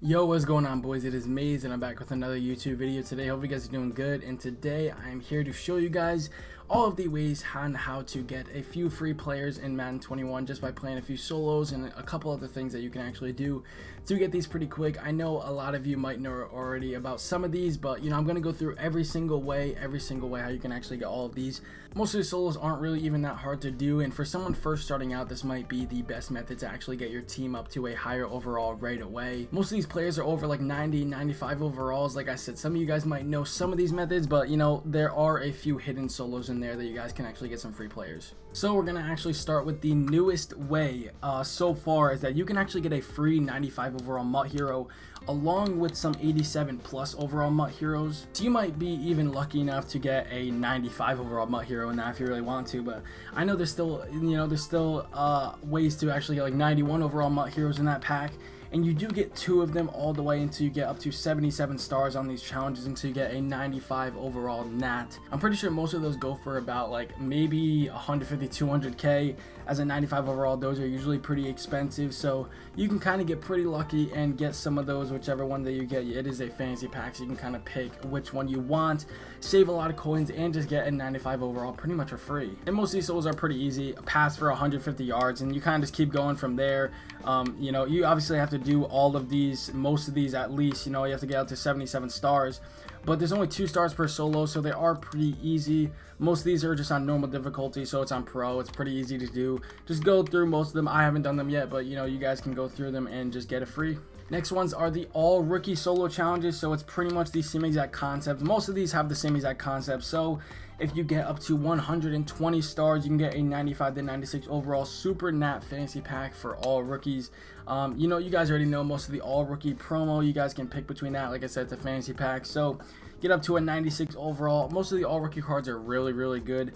Yo, what's going on, boys? It is Maze and I'm back with another YouTube video today. Hope you guys are doing good, and today I'm here to show you guys all of the ways on how to get a few free players in Madden 21 just by playing a few solos and a couple other things that you can actually do to get these pretty quick. I know a lot of you might know already about some of these, but I'm going to go through every single way how you can actually get all of these. Most of the solos aren't really even that hard to do, and for someone first starting out, this might be the best method to actually get your team up to a higher overall right away. Most of these players are over like 90, 95 overalls. Like I said, some of you guys might know some of these methods, but there are a few hidden solos in there that you guys can actually get some free players. So we're gonna actually start with the newest way so far, is that you can actually get a free 95 overall MUT hero along with some 87 plus overall MUT heroes. So you might be even lucky enough to get a 95 overall MUT hero in that if you really want to, but I know there's still ways to actually get like 91 overall MUT heroes in that pack. And you do get 2 of them all the way until you get up to 77 stars on these challenges until you get a 95 overall nat. I'm pretty sure most of those go for about like maybe 150, 200k as a 95 overall. Those are usually pretty expensive, so you can kind of get pretty lucky and get some of those, whichever one that you get. It is a fantasy pack, so you can kind of pick which one you want, save a lot of coins, and just get a 95 overall pretty much for free. And most of these solos are pretty easy. Pass for 150 yards, and you kind of just keep going from there. You obviously have to do all of these, most of these at least. You have to get out to 77 stars, but there's only 2 stars per solo, so they are pretty easy. Most of these are just on normal difficulty, so it's on pro. It's pretty easy to do. Just go through most of them. I haven't done them yet, but you guys can go through them and just get it free. Next ones are the all rookie solo challenges, so it's pretty much the same exact concept. Most of these have the same exact concept. So if you get up to 120 stars, you can get a 95 to 96 overall super nat fantasy pack for all rookies. You guys already know most of the all rookie promo. You guys can pick between that. Like I said, it's a fantasy pack, so get up to a 96 overall. Most of the all rookie cards are really good.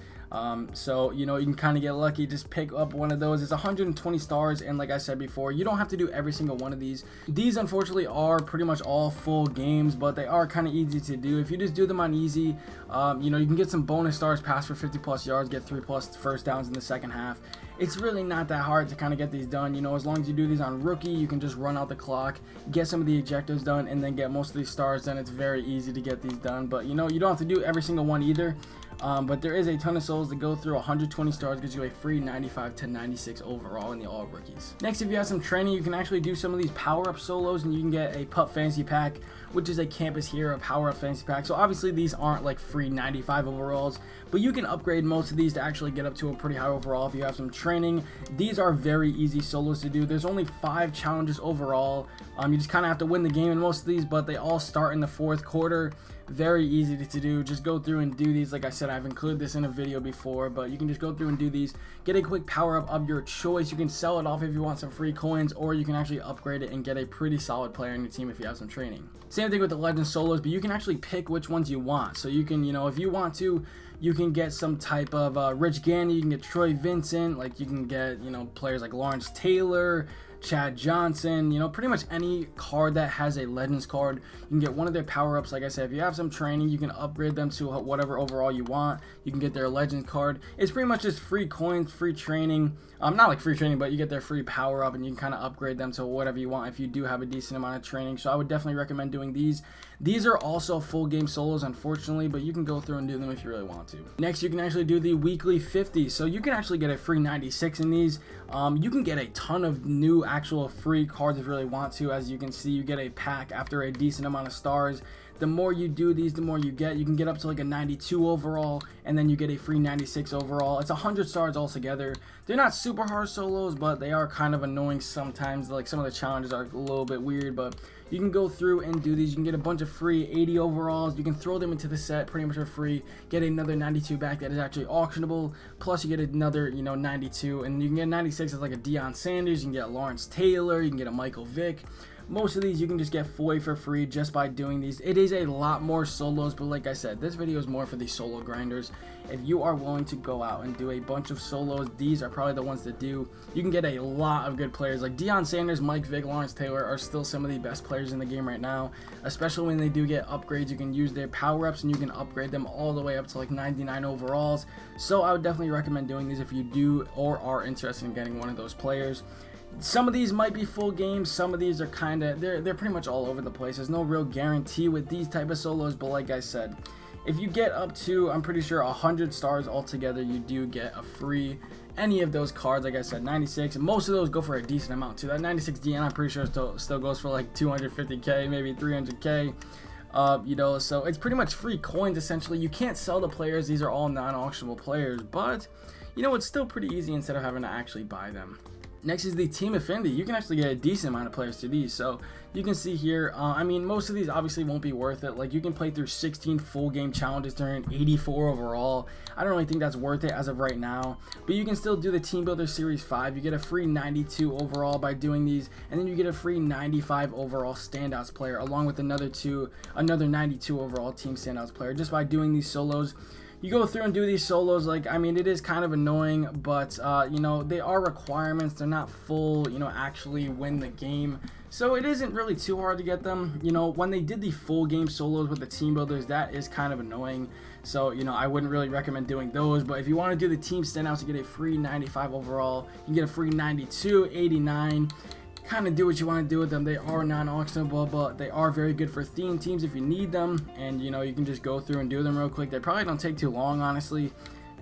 So you can kind of get lucky. Just pick up one of those. It's 120 stars, and like I said before, you don't have to do every single one of these. These unfortunately are pretty much all full games, but they are kind of easy to do if you just do them on easy. You can get some bonus stars, pass for 50 plus yards, get 3 plus first downs in the second half. It's really not that hard to kind of get these done. As long as you do these on rookie, you can just run out the clock, get some of the objectives done, and then get most of these stars done. It's very easy to get these done, but you don't have to do every single one either. But there is a ton of solos to go through. 120 stars gives you a free 95 to 96 overall in the all rookies. Next, if you have some training, you can actually do some of these power-up solos, and you can get a pup fantasy pack, which is a campus hero power-up fantasy pack. So obviously these aren't like free 95 overalls, but you can upgrade most of these to actually get up to a pretty high overall if you have some training. These are very easy solos to do. There's only 5 challenges overall. You just kind of have to win the game in most of these, but they all start in the 4th quarter. Very easy to do. Just go through and do these. Like I said, I've included this in a video before, but you can just go through and do these. Get a quick power up of your choice. You can sell it off if you want some free coins, or you can actually upgrade it and get a pretty solid player in your team if you have some training. Same thing with the legend solos, but you can actually pick which ones you want. So you can, if you want to, you can get some type of Rich Gandy, you can get Troy Vincent, like you can get, players like Lawrence Taylor, Chad Johnson, pretty much any card that has a Legends card. You can get one of their power-ups. Like I said, if you have some training, you can upgrade them to whatever overall you want. You can get their Legends card. It's pretty much just free coins, free training. Not like free training, but you get their free power-up, and you can kind of upgrade them to whatever you want if you do have a decent amount of training. So I would definitely recommend doing these. These are also full game solos, unfortunately, but you can go through and do them if you really want to. Next, you can actually do the weekly 50. So you can actually get a free 96 in these. You can get a ton of new actual free cards if you really want to. As you can see, you get a pack after a decent amount of stars. The more you do these, the more you get. You can get up to like a 92 overall, and then you get a free 96 overall. It's 100 stars altogether. They're not super hard solos, but they are kind of annoying sometimes. Like some of the challenges are a little bit weird, but you can go through and do these. You can get a bunch of free 80 overalls. You can throw them into the set pretty much for free. Get another 92 back that is actually auctionable. Plus you get another, 92, and you can get 96 as like a Deion Sanders. You can get Lawrence Taylor. You can get a Michael Vick. Most of these you can just get for free just by doing these. It is a lot more solos, but like I said, this video is more for the solo grinders. If you are willing to go out and do a bunch of solos, these are probably the ones to do. You can get a lot of good players like Deion Sanders, Mike Vick, Lawrence Taylor are still some of the best players in the game right now, especially when they do get upgrades. You can use their power-ups and you can upgrade them all the way up to like 99 overalls. So I would definitely recommend doing these if you do or are interested in getting one of those players. Some of these might be full games, some of these are kind of, they're pretty much all over the place. There's no real guarantee with these type of solos, but like I said, if you get up to, I'm pretty sure 100 stars altogether, you do get a free any of those cards. Like I said, 96, and most of those go for a decent amount too. That 96 DN, I'm pretty sure still goes for like 250k, maybe 300k. You know, so it's pretty much free coins essentially. You can't sell the players, these are all non-auctionable players, but you know, it's still pretty easy instead of having to actually buy them. Next is the Team Affinity. You can actually get a decent amount of players to these. So you can see here, I mean, most of these obviously won't be worth it. Like, you can play through 16 full game challenges during 84 overall. I don't really think that's worth it as of right now, but you can still do the Team Builder Series 5. You get a free 92 overall by doing these, and then you get a free 95 overall standouts player along with another 92 overall team standouts player just by doing these solos. You go through and do these solos, like, I mean, it is kind of annoying, but you know, they are requirements. They're not full, you know, actually win the game, so it isn't really too hard to get them. You know, when they did the full game solos with the team builders, that is kind of annoying, so you know, I wouldn't really recommend doing those. But if you want to do the team standouts, you get a free 95 overall, you can get a free 92, 89. Kind of do what you want to do with them. They are non-auctionable, but they are very good for theme teams if you need them, and you know, you can just go through and do them real quick. They probably don't take too long, honestly.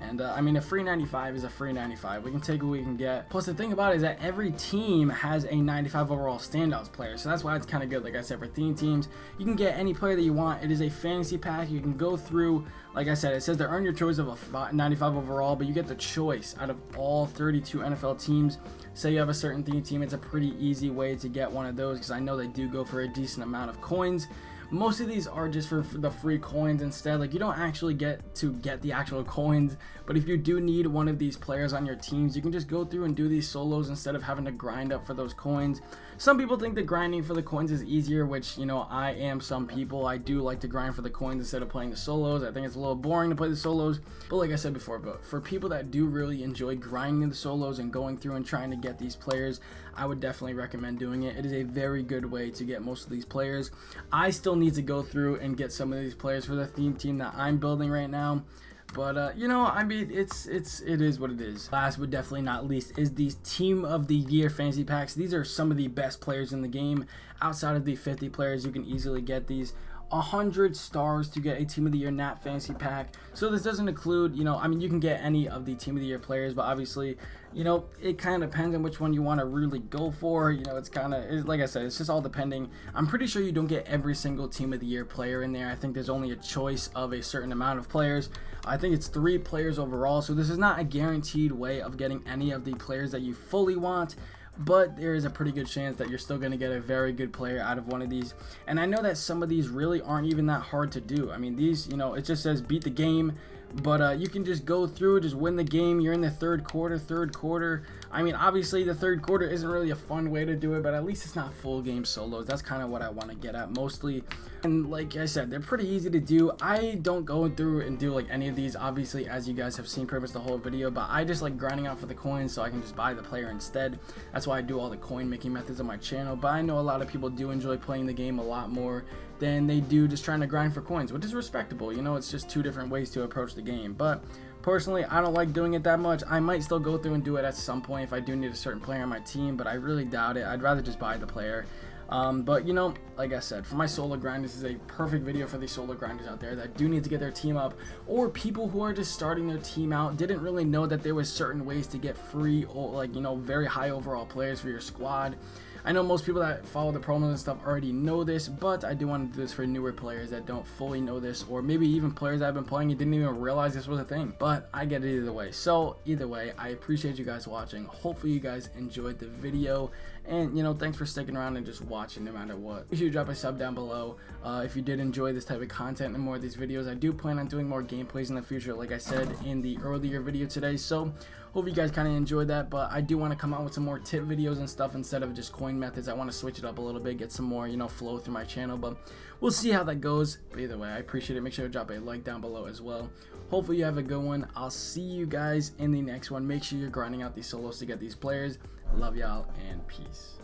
And I mean, a free 95 is a free 95. We can take what we can get. Plus, the thing about it is that every team has a 95 overall standouts player, so that's why it's kind of good. Like I said, for theme teams, you can get any player that you want. It is a fantasy pack. You can go through, like I said, it says to earn your choice of a 95 overall, but you get the choice out of all 32 NFL teams. Say you have a certain theme team, it's a pretty easy way to get one of those, because I know they do go for a decent amount of coins. Most of these are just for the free coins instead. Like, you don't actually get to get the actual coins, but if you do need one of these players on your teams, you can just go through and do these solos instead of having to grind up for those coins. Some people think that grinding for the coins is easier, which, you know, I am some people. I do like to grind for the coins instead of playing the solos. I think it's a little boring to play the solos, but like I said before, but for people that do really enjoy grinding the solos and going through and trying to get these players, I would definitely recommend doing it. It is a very good way to get most of these players. I still need to go through and get some of these players for the theme team that I'm building right now, but you know, I mean, it is what it is. Last but definitely not least is these Team of the Year fantasy packs. These are some of the best players in the game. Outside of the 50 players, you can easily get these. 100 stars to get a Team of the Year Nat fantasy pack. So this doesn't include, you know, I mean, you can get any of the Team of the Year players, but obviously, you know, it kind of depends on which one you want to really go for. You know, it's kind of, like I said, it's just all depending. I'm pretty sure you don't get every single Team of the Year player in there. I think there's only a choice of a certain amount of players. I think it's 3 players overall, so this is not a guaranteed way of getting any of the players that you fully want, but there is a pretty good chance that you're still going to get a very good player out of one of these. And I know that some of these really aren't even that hard to do. I mean, these, you know, it just says beat the game, but you can just go through, just win the game. You're in the third quarter. I mean, obviously the third quarter isn't really a fun way to do it, but at least it's not full game solos. That's kind of what I want to get at mostly. And like I said, they're pretty easy to do. I don't go through and do like any of these, obviously, as you guys have seen pretty much the whole video, but I just like grinding out for the coins so I can just buy the player instead. That's why I do all the coin making methods on my channel. But I know a lot of people do enjoy playing the game a lot more than they do just trying to grind for coins, which is respectable. You know, it's just 2 different ways to approach the game. But personally, I don't like doing it that much. I might still go through and do it at some point if I do need a certain player on my team, but I really doubt it. I'd rather just buy the player. But you know, like I said, for my solo grind, this is a perfect video for the solo grinders out there that do need to get their team up, or people who are just starting their team out, didn't really know that there was certain ways to get free, or like, you know, very high overall players for your squad. I know most people that follow the promos and stuff already know this, but I do want to do this for newer players that don't fully know this, or maybe even players that have been playing and didn't even realize this was a thing. But I get it either way. So either way, I appreciate you guys watching. Hopefully you guys enjoyed the video, and you know, thanks for sticking around and just watching no matter what. Make sure you drop a sub down below if you did enjoy this type of content and more of these videos. I do plan on doing more gameplays in the future, like I said in the earlier video today, so hope you guys kind of enjoyed that. But I do want to come out with some more tip videos and stuff instead of just coin methods. I want to switch it up a little bit, get some more, you know, flow through my channel, but we'll see how that goes. But either way, I appreciate it. Make sure to drop a like down below as well. Hopefully you have a good one. I'll see you guys in the next one. Make sure you're grinding out these solos to get these players. Love y'all, and peace.